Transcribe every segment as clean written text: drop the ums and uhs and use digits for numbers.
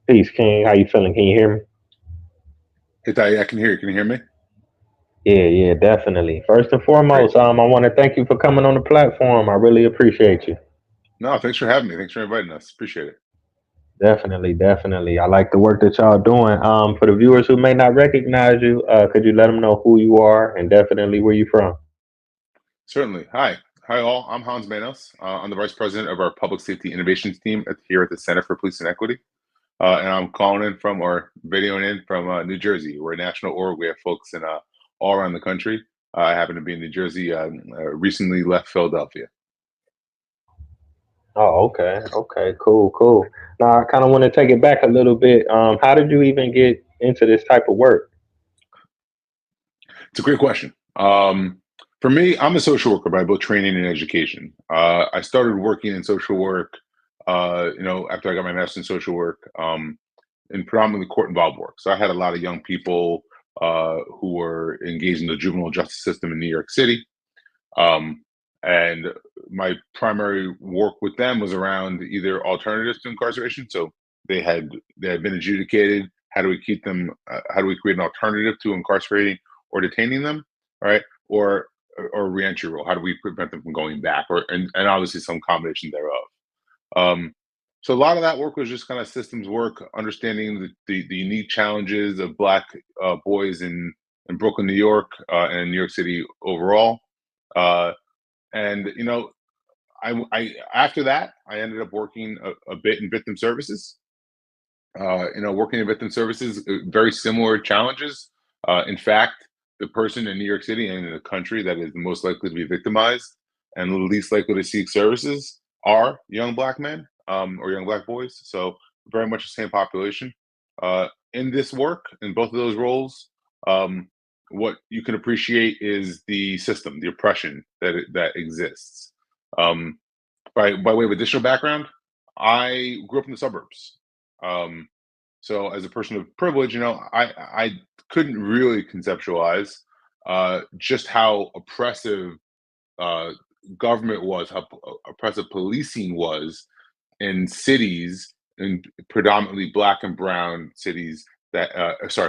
Peace, King. How you feeling? Can you hear me? Hey, Taye, I can hear you. Can you hear me? Yeah, yeah, definitely. First and Great. foremost, I want to thank you for coming on the platform. I really appreciate you. No, thanks for having me. Thanks for inviting us. Appreciate it. Definitely, definitely. I like the work that y'all doing. For the viewers who may not recognize you, could you let them know who you are and definitely where you from? Certainly. Hi. Hi, all. I'm Hans Menos. I'm the Vice President of our Public Safety Innovations team here at the Center for Police and Equity. And I'm calling in from, or videoing in from New Jersey. We're a national org. We have folks in all around the country. I happen to be in New Jersey, recently left Philadelphia. Oh, okay, okay, cool, cool. Now I kind of want to take it back a little bit. How did you even get into this type of work? It's a great question. For me, I'm a social worker by both training and education. I started working in social work, after I got my master's in social work, in predominantly court involved work. So I had a lot of young people who were engaged in the juvenile justice system in New York City. Um, and my primary work with them was around either alternatives to incarceration. So they had been adjudicated. How do we keep them? How do we create an alternative to incarcerating or detaining them? Right? Or reentry rule. How do we prevent them from going back? And obviously some combination thereof. Um, so a lot of that work was just kind of systems work, understanding the unique challenges of Black boys in Brooklyn, New York, and New York City overall. Uh, and I after that, I ended up working a bit in victim services. Working in victim services, very similar challenges. In fact, the person in New York City and in the country that is the most likely to be victimized and the least likely to seek services are young Black men or young Black boys. So very much the same population. In this work, in both of those roles, um, what you can appreciate is the system, the oppression that exists. Um, by way of additional background, I grew up in the suburbs. Um, so as a person of privilege, I couldn't really conceptualize just how oppressive uh, government was, how oppressive policing was in cities, in predominantly Black and Brown cities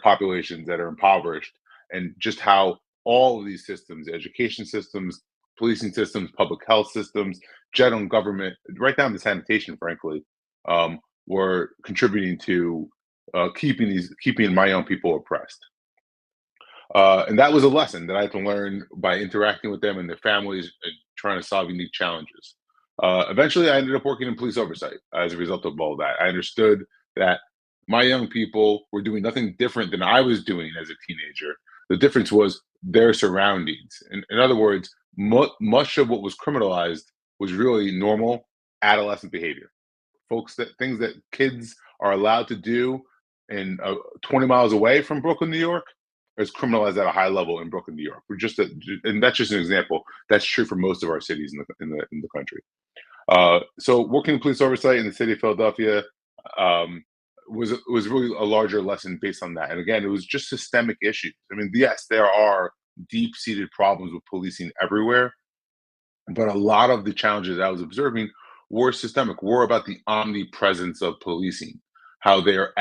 populations that are impoverished, and just how all of these systems, education systems, policing systems, public health systems, general government, right down to sanitation, frankly, um, were contributing to keeping my own people oppressed. And that was a lesson that I had to learn by interacting with them and their families and trying to solve unique challenges. Eventually, I ended up working in police oversight as a result of all that. I understood that my young people were doing nothing different than I was doing as a teenager. The difference was their surroundings. In other words, much of what was criminalized was really normal adolescent behavior. Things that kids are allowed to do in 20 miles away from Brooklyn, New York, is criminalized at a high level in Brooklyn, New York. And that's just an example. That's true for most of our cities in the country. So working in police oversight in the city of Philadelphia um, was really a larger lesson based on that. And again, it was just systemic issues. I mean, yes, there are deep seated problems with policing everywhere, but a lot of the challenges I was observing were systemic, were about the omnipresence of policing, how they are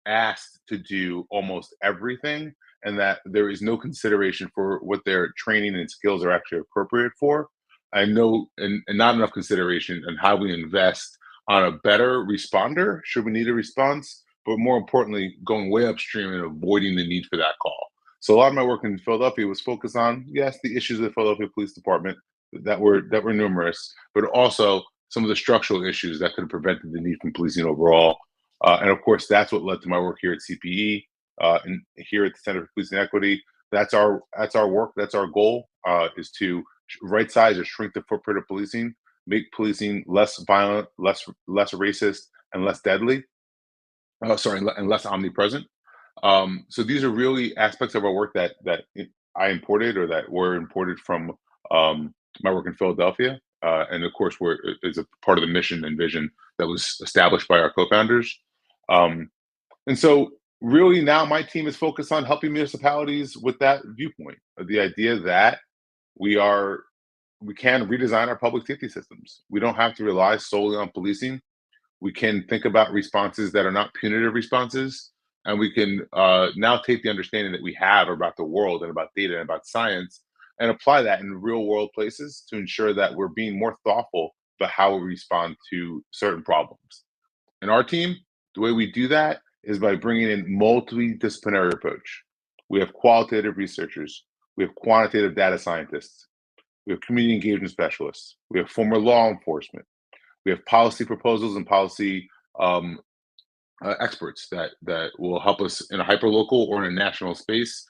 asked to do almost everything, and that there is no consideration for what their training and skills are actually appropriate for. I know, and not enough consideration on how we invest on a better responder should we need a response, but more importantly, going way upstream and avoiding the need for that call. So a lot of my work in Philadelphia was focused on, yes, the issues of the Philadelphia Police Department that were numerous, but also some of the structural issues that could have prevented the need from policing overall. And of course, that's what led to my work here at CPE and here at the Center for Police and Equity. That's our work. That's our goal is to right size or shrink the footprint of policing, make policing less violent, less racist, and less deadly. And less omnipresent. So these are really aspects of our work that I imported or that were imported from my work in Philadelphia, and of course, is a part of the mission and vision that was established by our co-founders. Um, and so, really, now my team is focused on helping municipalities with that viewpoint, the idea that we are we can redesign our public safety systems. We don't have to rely solely on policing. We can think about responses that are not punitive responses, and we can now take the understanding that we have about the world and about data and about science and apply that in real world places to ensure that we're being more thoughtful about how we respond to certain problems. In our team, the way we do that is by bringing in multidisciplinary approach. We have qualitative researchers, we have quantitative data scientists, we have community engagement specialists, we have former law enforcement, we have policy proposals and policy um, experts that will help us in a hyperlocal or in a national space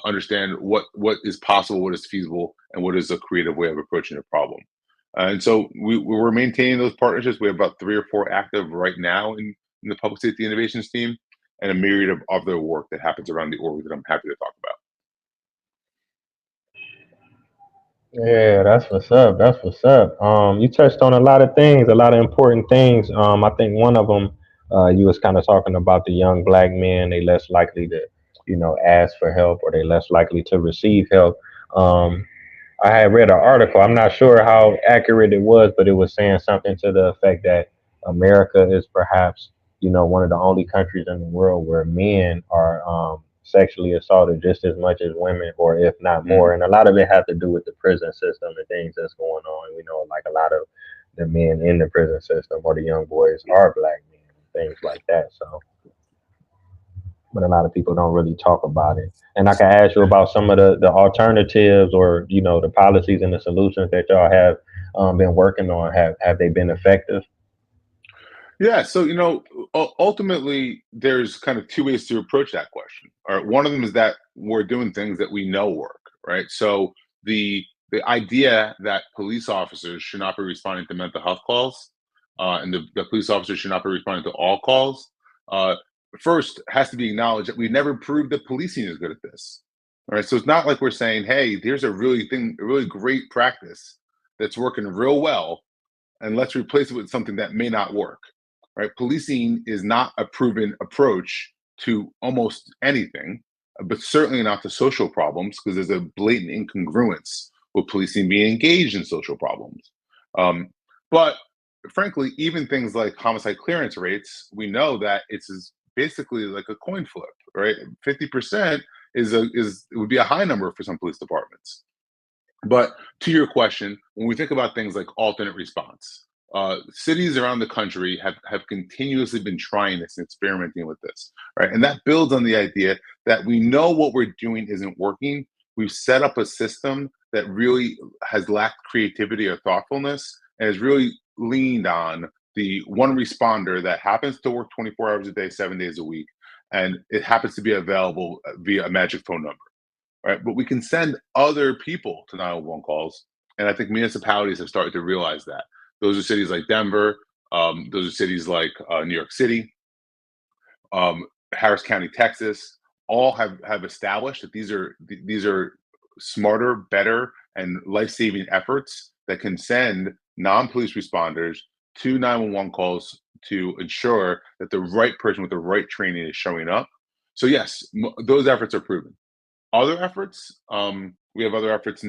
understand what is possible, what is feasible, and what is a creative way of approaching a problem. And so we're maintaining those partnerships. We have about 3 or 4 active right now in the public safety innovations team, and a myriad of other work that happens around the org that I'm happy to talk about. Yeah, that's what's up. That's what's up. You touched on a lot of things, a lot of important things. I think one of them, you was kind of talking about the young black men. They less likely to, ask for help, or they less likely to receive help. Um, I had read an article. I'm not sure how accurate it was, but it was saying something to the effect that America is perhaps, one of the only countries in the world where men are sexually assaulted just as much as women, or if not more. Mm. And a lot of it has to do with the prison system and things that's going on. We know, like, a lot of the men in the prison system or the young boys are black men and things like that. So, but a lot of people don't really talk about it. And I can ask you about some of the alternatives, or the policies and the solutions that y'all have been working on. Have they been effective? Yeah, so ultimately, there's kind of two ways to approach that question. All right, one of them is that we're doing things that we know work, right? So the idea that police officers should not be responding to mental health calls, and the police officers should not be responding to all calls, uh, first has to be acknowledged that we've never proved that policing is good at this. All right, so it's not like we're saying, "Hey, there's a really great practice that's working real well, and let's replace it with something that may not work." Right? Policing is not a proven approach to almost anything, but certainly not to social problems, because there's a blatant incongruence with policing being engaged in social problems. Um, but frankly, even things like homicide clearance rates, we know that basically like a coin flip, right? 50% is it would be a high number for some police departments. But to your question, when we think about things like alternate response, cities around the country have continuously been trying this and experimenting with this, right? And that builds on the idea that we know what we're doing isn't working. We've set up a system that really has lacked creativity or thoughtfulness, and has really leaned on the one responder that happens to work 24 hours a day, 7 days a week, and it happens to be available via a magic phone number, right? But we can send other people to 911 calls. And I think municipalities have started to realize that. Those are cities like Denver, those are cities like New York City, Harris County, Texas, all have established that these are smarter, better, and life-saving efforts that can send non-police responders to 911 calls to ensure that the right person with the right training is showing up. So yes, those efforts are proven. Other efforts, we have other efforts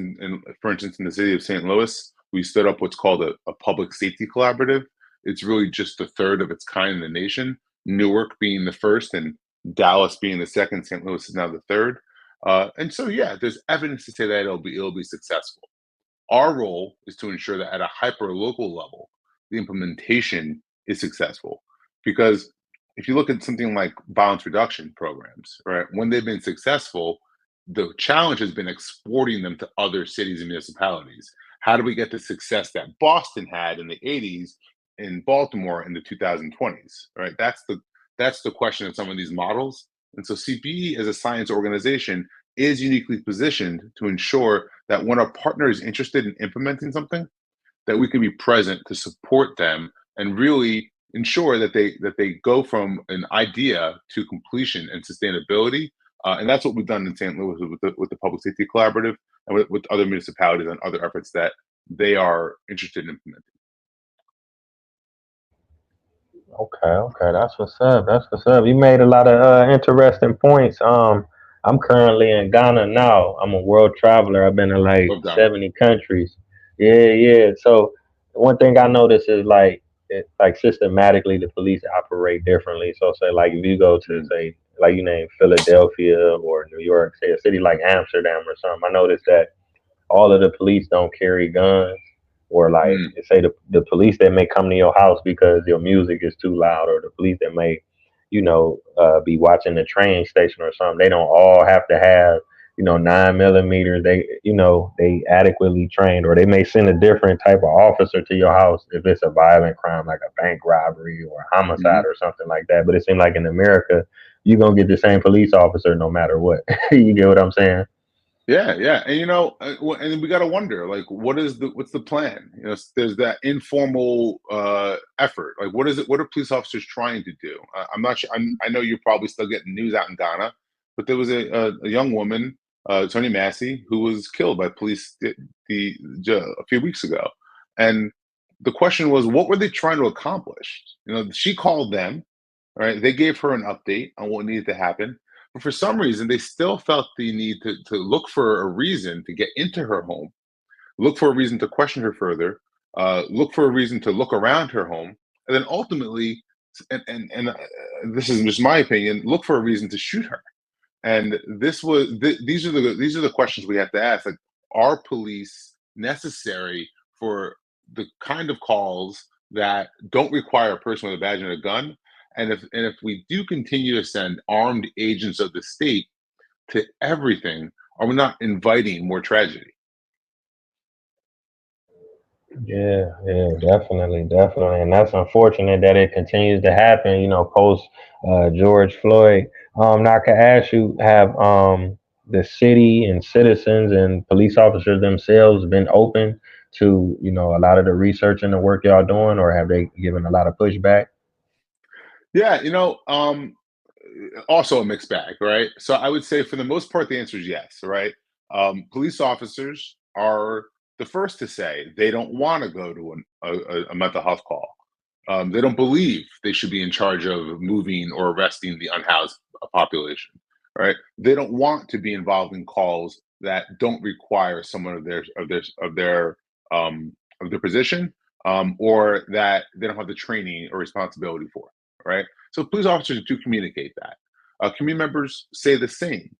for instance, in the city of St. Louis, we stood up what's called a public safety collaborative. It's really just the third of its kind in the nation. Newark being the first, and Dallas being the second. St. Louis is now the third. And so, yeah, there's evidence to say that it'll be successful. Our role is to ensure that at a hyper local level, the implementation is successful. Because if you look at something like violence reduction programs, right, when they've been successful, the challenge has been exporting them to other cities and municipalities. How do we get the success that Boston had in the 80s, in Baltimore in the 2020s? Right? That's the question of some of these models. And so CPE as a science organization is uniquely positioned to ensure that when a partner is interested in implementing something, that we can be present to support them and really ensure that they go from an idea to completion and sustainability. And that's what we've done in St. Louis with the Public Safety Collaborative, and with other municipalities and other efforts that they are interested in implementing. Okay, okay, that's what's up. That's what's up. You made a lot of interesting points. I'm currently in Ghana now. I'm a world traveler. I've been in like Love Ghana. 70 countries. Yeah, yeah. So one thing I notice is, like, like systematically the police operate differently. So say like if you go to Mm, say like you name Philadelphia or New York, say a city like Amsterdam or something, I noticed that all of the police don't carry guns, or like mm, say the police that may come to your house because your music is too loud, or the police that may be watching the train station or something. They don't all have to have 9 millimeters. They adequately trained, or they may send a different type of officer to your house if it's a violent crime like a bank robbery or a homicide mhm. or something like that. But it seems like in America you're gonna get the same police officer no matter what. You get what I'm saying? Yeah, yeah, and and we got to wonder, like, what's the plan? There's that informal effort. Like, what is it? What are police officers trying to do? I'm not sure. I know you're probably still getting news out in Ghana, but there was a young woman, Tony Massey, who was killed by police a few weeks ago, and the question was, what were they trying to accomplish? She called them. Right? They gave her an update on what needed to happen, but for some reason, they still felt the need to look for a reason to get into her home, look for a reason to question her further, look for a reason to look around her home, and then ultimately, and this is just my opinion, look for a reason to shoot her. And these are the questions we have to ask. Like, are police necessary for the kind of calls that don't require a person with a badge and a gun? And if we do continue to send armed agents of the state to everything, are we not inviting more tragedy? Yeah, yeah, definitely, definitely, and that's unfortunate that it continues to happen. Post George Floyd. Now I can ask you, have the city and citizens and police officers themselves been open to a lot of the research and the work y'all doing, or have they given a lot of pushback? Yeah, also a mixed bag, right? So I would say for the most part, the answer is yes, right? Police officers are the first to say they don't want to go to a mental health call. They don't believe they should be in charge of moving or arresting the unhoused population, right? They don't want to be involved in calls that don't require someone um, of their position, or that they don't have the training or responsibility for, right? So police officers do communicate that. Community members say the same.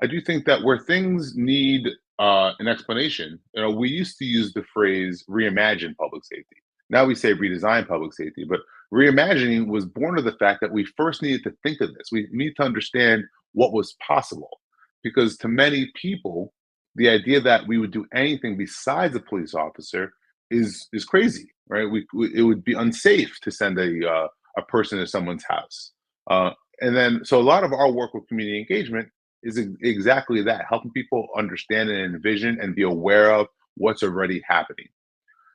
I do think that where things need an explanation, we used to use the phrase reimagine public safety. Now we say redesign public safety, but reimagining was born of the fact that we first needed to think of this. We need to understand what was possible, because to many people, the idea that we would do anything besides a police officer is crazy, right? It would be unsafe to send a person to someone's house. Uh, and then, so a lot of our work with community engagement is exactly that, helping people understand and envision and be aware of what's already happening.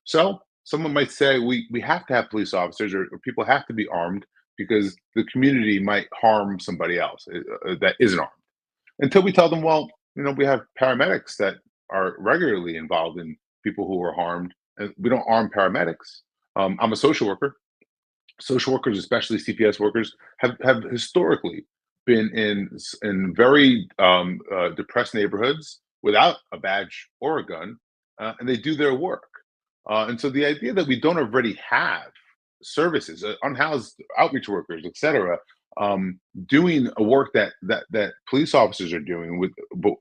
So someone might say we have to have police officers, or people have to be armed because the community might harm somebody else that isn't armed. Until we tell them, well, we have paramedics that are regularly involved in people who are harmed, and we don't arm paramedics. I'm a social worker. Social workers, especially CPS workers, have historically been in very depressed neighborhoods without a badge or a gun, and they do their work. And so the idea that we don't already have services, unhoused outreach workers, etc., doing a work that police officers are doing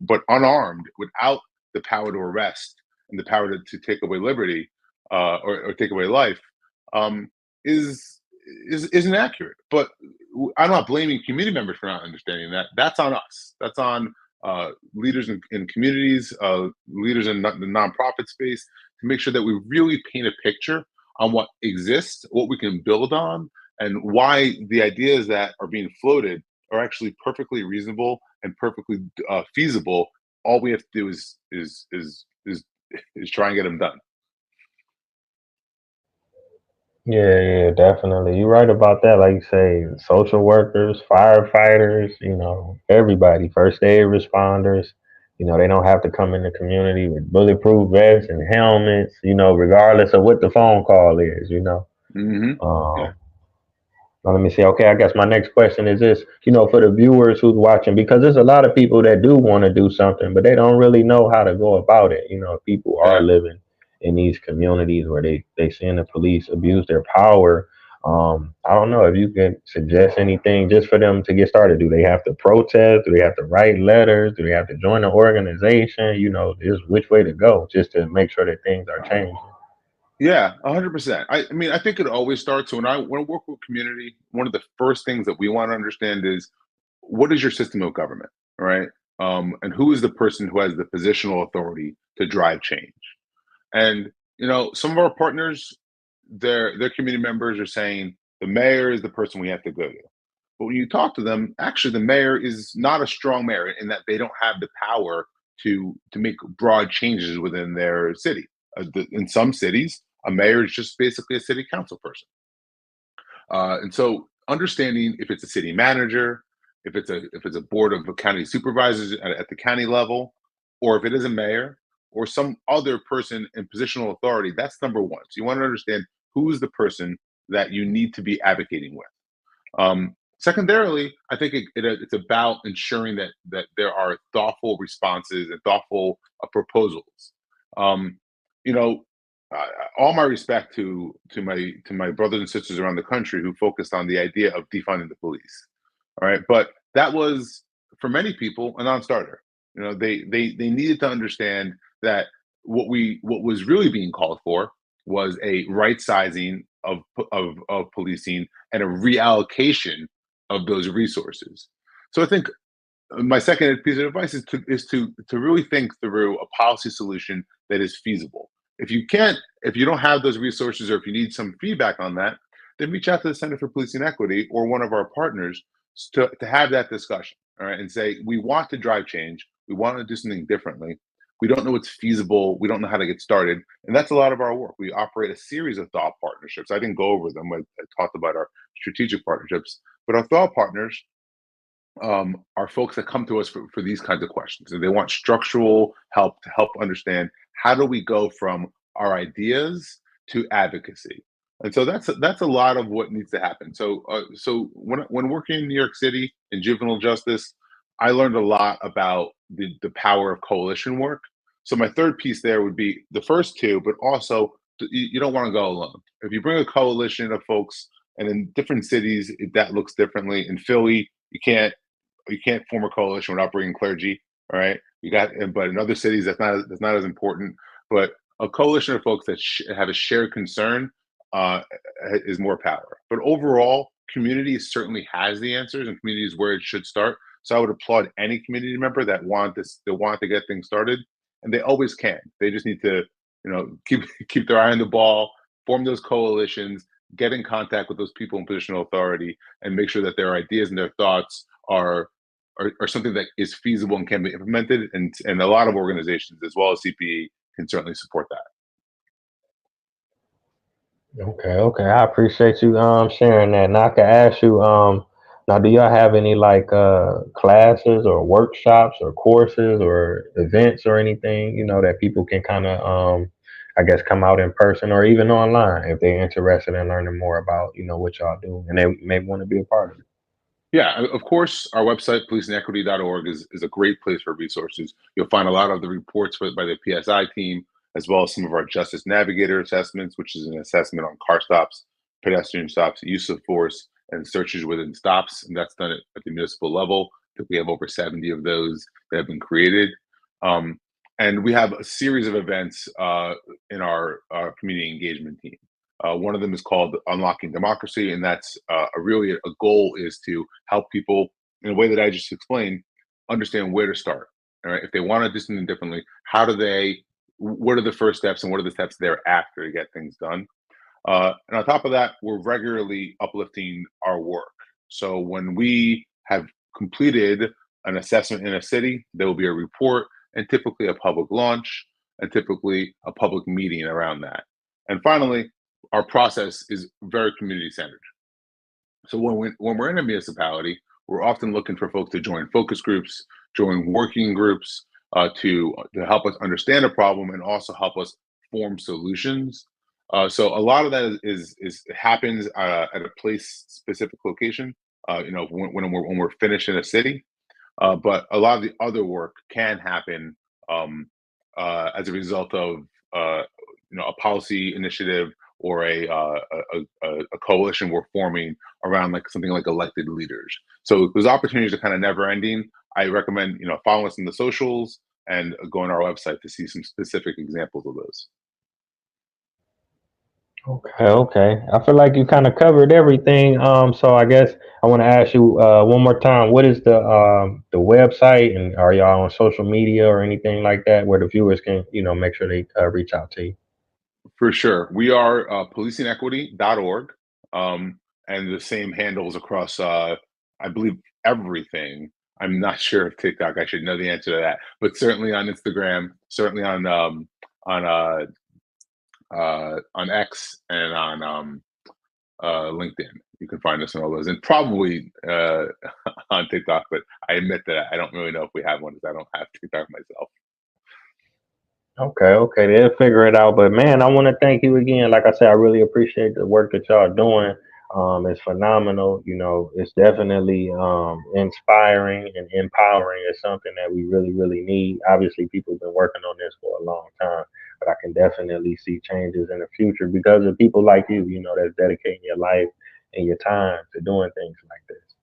but unarmed, without the power to arrest and the power to take away liberty, or take away life, um, is is inaccurate. But I'm not blaming community members for not understanding that. That's on us. That's on leaders in communities, leaders in the nonprofit space, to make sure that we really paint a picture on what exists, what we can build on, and why the ideas that are being floated are actually perfectly reasonable and perfectly feasible. All we have to do is try and get them done. Yeah, yeah, definitely. You're right about that. Like you say, social workers, firefighters, everybody, first aid responders, they don't have to come in the community with bulletproof vests and helmets, regardless of what the phone call is. Hmm. Yeah. Um, now let me see. Okay, I guess my next question is this, for the viewers who's watching, because there's a lot of people that do want to do something, but they don't really know how to go about it. People are Yeah. living in these communities where they seeing the police abuse their power. I don't know if you can suggest anything just for them to get started. Do they have to protest? Do they have to write letters? Do they have to join an organization? Just which way to go just to make sure that things are changing. Yeah, 100%. I mean, I think it always starts when I work with community. One of the first things that we want to understand is what is your system of government, right? And who is the person who has the positional authority to drive change? And some of our partners, their community members are saying the mayor is the person we have to go to. But when you talk to them, actually, the mayor is not a strong mayor in that they don't have the power to make broad changes within their city. In some cities, a mayor is just basically a city council person. And so understanding if it's a city manager, if it's a board of county supervisors at the county level, or if it is a mayor or some other person in positional authority, that's number one. So you want to understand who is the person that you need to be advocating with. Secondarily, I think it's about ensuring that there are thoughtful responses and thoughtful proposals. Um, you know, all my respect to my brothers and sisters around the country who focused on the idea of defunding the police. All right, but that was for many people a non-starter. They needed to understand that what was really being called for was a right sizing of policing and a reallocation of those resources. So I think my second piece of advice is to really think through a policy solution that is feasible. If you don't have those resources, or if you need some feedback on that, then reach out to the Center for Policing Equity or one of our partners to have that discussion. All right, and say we want to drive change, we want to do something differently. We don't know what's feasible. We don't know how to get started, and that's a lot of our work. We operate a series of thought partnerships. I didn't go over them. I talked about our strategic partnerships, but our thought partners are folks that come to us for these kinds of questions, and they want structural help to help understand how do we go from our ideas to advocacy. And so that's a lot of what needs to happen. So when working in New York City in juvenile justice, I learned a lot about the power of coalition work. So my third piece there would be the first two, but also you don't want to go alone. If you bring a coalition of folks, and in different cities that looks differently. In Philly, you can't form a coalition without bringing clergy. All right, but in other cities that's not as important. But a coalition of folks that have a shared concern uh, is more power. But overall, community certainly has the answers, and community is where it should start. So I would applaud any community member that want to get things started, and they always can. They just need to, keep their eye on the ball, form those coalitions, get in contact with those people in positional authority, and make sure that their ideas and their thoughts are something that is feasible and can be implemented. And a lot of organizations, as well as CPE, can certainly support that. Okay, okay. I appreciate you sharing that. Now I can ask you now do y'all have any like classes or workshops or courses or events or anything, that people can kind of I guess come out in person or even online if they're interested in learning more about, what y'all do and they may want to be a part of it. Yeah, of course, our website, policeingequity.org, is a great place for resources. You'll find a lot of the reports by the PSI team, as well as some of our Justice Navigator assessments, which is an assessment on car stops, pedestrian stops, use of force, and searches within stops. And that's done at the municipal level. I think we have over 70 of those that have been created. Um, and we have a series of events in our community engagement team. One of them is called Unlocking Democracy, and that's really a goal is to help people in a way that I just explained understand where to start. All right, if they want to do something differently, how do they? What are the first steps, and what are the steps thereafter to get things done? And on top of that, we're regularly uplifting our work. So when we have completed an assessment in a city, there will be a report and typically a public launch and typically a public meeting around that. And finally, our process is very community centered. So when we're in a municipality, we're often looking for folks to join focus groups, join working groups to help us understand a problem and also help us form solutions. So a lot of that is happens at a place specific location. When we're finished in a city, but a lot of the other work can happen as a result of uh, a policy initiative or a coalition we're forming around like something like elected leaders. So those opportunities are kind of never ending. I recommend following us in the socials and go on our website to see some specific examples of those. Okay, okay. I feel like you kind of covered everything. So I guess I want to ask you one more time. What is the website, and are y'all on social media or anything like that, where the viewers can make sure they reach out to you? For sure. We are policingequity.org, and the same handles across, I believe, everything. I'm not sure if TikTok, I should know the answer to that, but certainly on Instagram, certainly on on X and on LinkedIn. You can find us on all those, and probably on TikTok. But I admit that I don't really know if we have one, because I don't have TikTok myself. Okay, okay, they'll figure it out. But man, I want to thank you again. Like I said, I really appreciate the work that y'all are doing. It's phenomenal. It's definitely inspiring and empowering. It's something that we really, really need. Obviously, people have been working on this for a long time, but I can definitely see changes in the future because of people like you. That's dedicating your life and your time to doing things like this.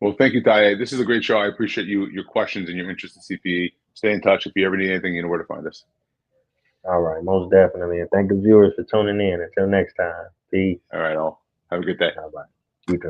Well, thank you, Taye. This is a great show. I appreciate your questions and your interest in CPE. Stay in touch. If you ever need anything, you know where to find us. All right, most definitely. And thank the viewers for tuning in. Until next time, peace. All right, all. Have a good day. All right, you too.